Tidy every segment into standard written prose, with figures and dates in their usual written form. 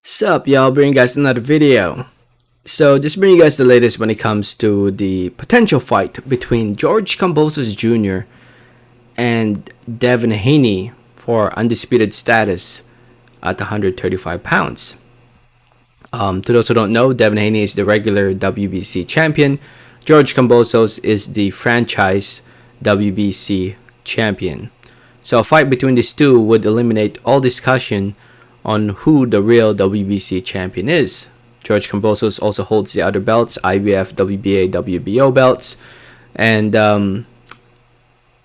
Sup y'all, bring you guys another video. So just bring you guys the latest when it comes to the potential fight between George Kambosos Jr. and Devin Haney for undisputed status at 135 pounds. To those who don't know, Devin Haney is the regular WBC champion. George Kambosos is the franchise WBC champion. So a fight between these two would eliminate all discussion on who the real WBC champion is. George Kambosos also holds the other belts, IBF, WBA, WBO belts. And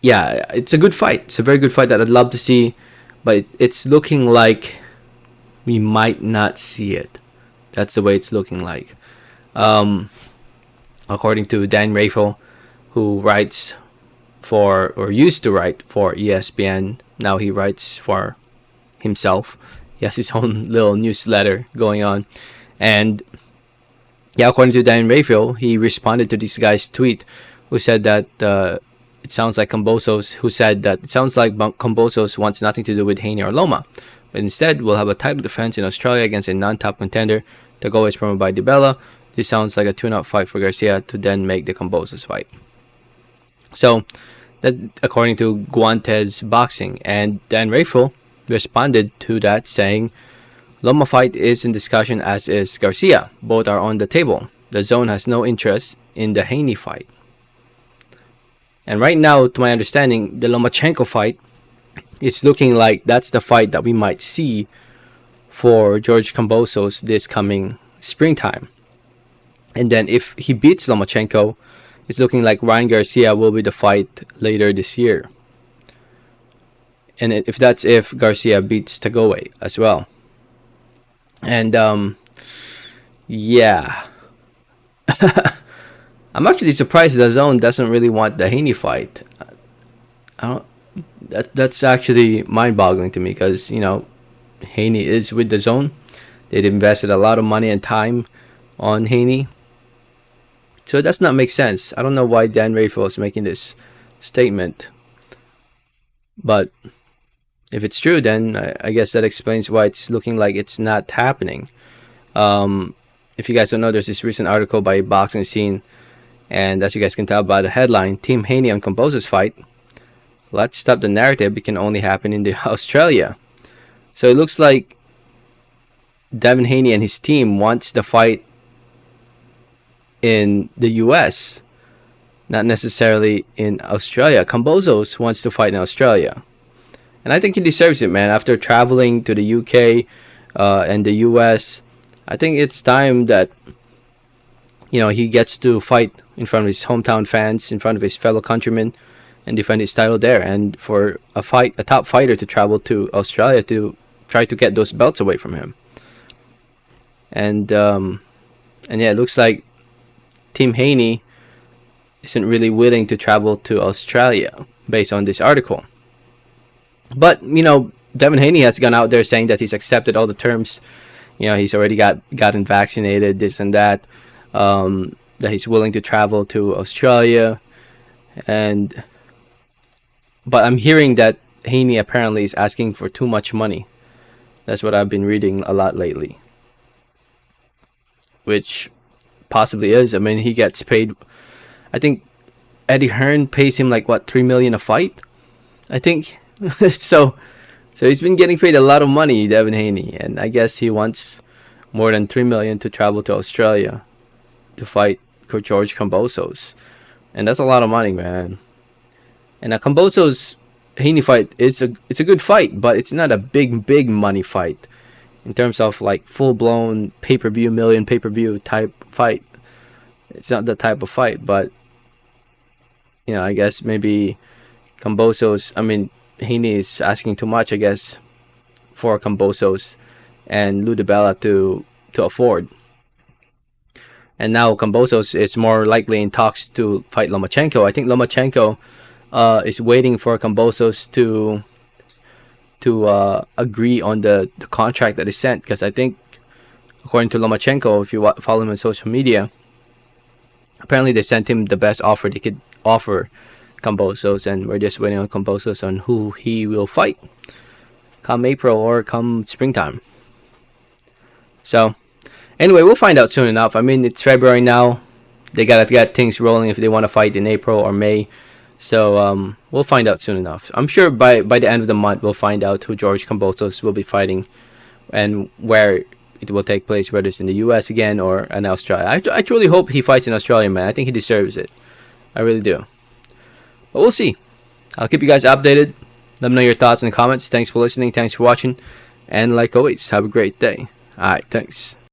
yeah, it's a good fight. It's a very good fight that I'd love to see. But it's looking like we might not see it. That's the way it's looking like. According to Dan Rafael, who writes for, or used to write for ESPN, now he writes for himself. He has his own little newsletter going on. And yeah, according to Dan Rafael, he responded to this guy's tweet who said that it sounds like Kambosos wants nothing to do with Haney or Loma, but instead will have a title defense in Australia against a non-top contender. The goal is promoted by DiBella. This sounds like a tune-up fight for Garcia to then make the Kambosos fight. So that's according to Guantes Boxing, and Dan Rafael responded to that saying, Loma fight is in discussion, as is Garcia. Both are on the table. The DAZN has no interest in the Haney fight. And right now, to my understanding, the Lomachenko fight is looking like that's the fight that we might see for George Kambosos this coming springtime. And then if he beats Lomachenko, it's looking like Ryan Garcia will be the fight later this year. And if Garcia beats Tagoe as well. And yeah. I'm actually surprised the DAZN doesn't really want the Haney fight. That's actually mind-boggling to me, because Haney is with the DAZN. They'd invested a lot of money and time on Haney. So it does not make sense. I don't know why Dan Rafael is making this statement. But if it's true, then I guess that explains why it's looking like it's not happening. If you guys don't know, there's this recent article by Boxing Scene, and as you guys can tell by the headline, Team Haney on Kambosos fight. Let's stop the narrative. It can only happen in Australia. So it looks like Devin Haney and his team wants the fight in the US, not necessarily in Australia. Kambosos wants to fight in Australia. And I think he deserves it, man. After traveling to the UK and the US, I think it's time that he gets to fight in front of his hometown fans, in front of his fellow countrymen, and defend his title there. And for a top fighter to travel to Australia to try to get those belts away from him. And yeah, it looks like Team Haney isn't really willing to travel to Australia based on this article. But Devin Haney has gone out there saying that he's accepted all the terms. He's already gotten vaccinated, this and that. That he's willing to travel to Australia, but I'm hearing that Haney apparently is asking for too much money. That's what I've been reading a lot lately, which possibly is. I mean, he gets paid. I think Eddie Hearn pays him like $3 million a fight, I think. so he's been getting paid a lot of money, Devin Haney, and I guess he wants more than $3 million to travel to Australia to fight George Kambosos, and that's a lot of money, man. And a Kambosos Haney fight it's a good fight, but it's not a big money fight in terms of like full-blown pay-per-view, million pay-per-view type fight. It's not that type of fight, but I guess maybe Haney is asking too much, I guess, for Kambosos and Lou DiBella to afford. And now Kambosos is more likely in talks to fight Lomachenko. I think Lomachenko is waiting for Kambosos to agree on the contract that is sent, because I think, according to Lomachenko, if you follow him on social media, apparently they sent him the best offer they could offer Kambosos, and we're just waiting on Kambosos on who he will fight come April or come springtime. So anyway, we'll find out soon enough. I mean, it's February now. They gotta get things rolling if they want to fight in April or May. So we'll find out soon enough. I'm sure by the end of the month we'll find out who George Kambosos will be fighting and where it will take place, whether it's in the U.S. again or in Australia. I truly hope he fights in Australia, man. I think he deserves it. I really do. But we'll see. I'll keep you guys updated. Let me know your thoughts in the comments. Thanks for listening. Thanks for watching. And like always, have a great day. Alright, thanks.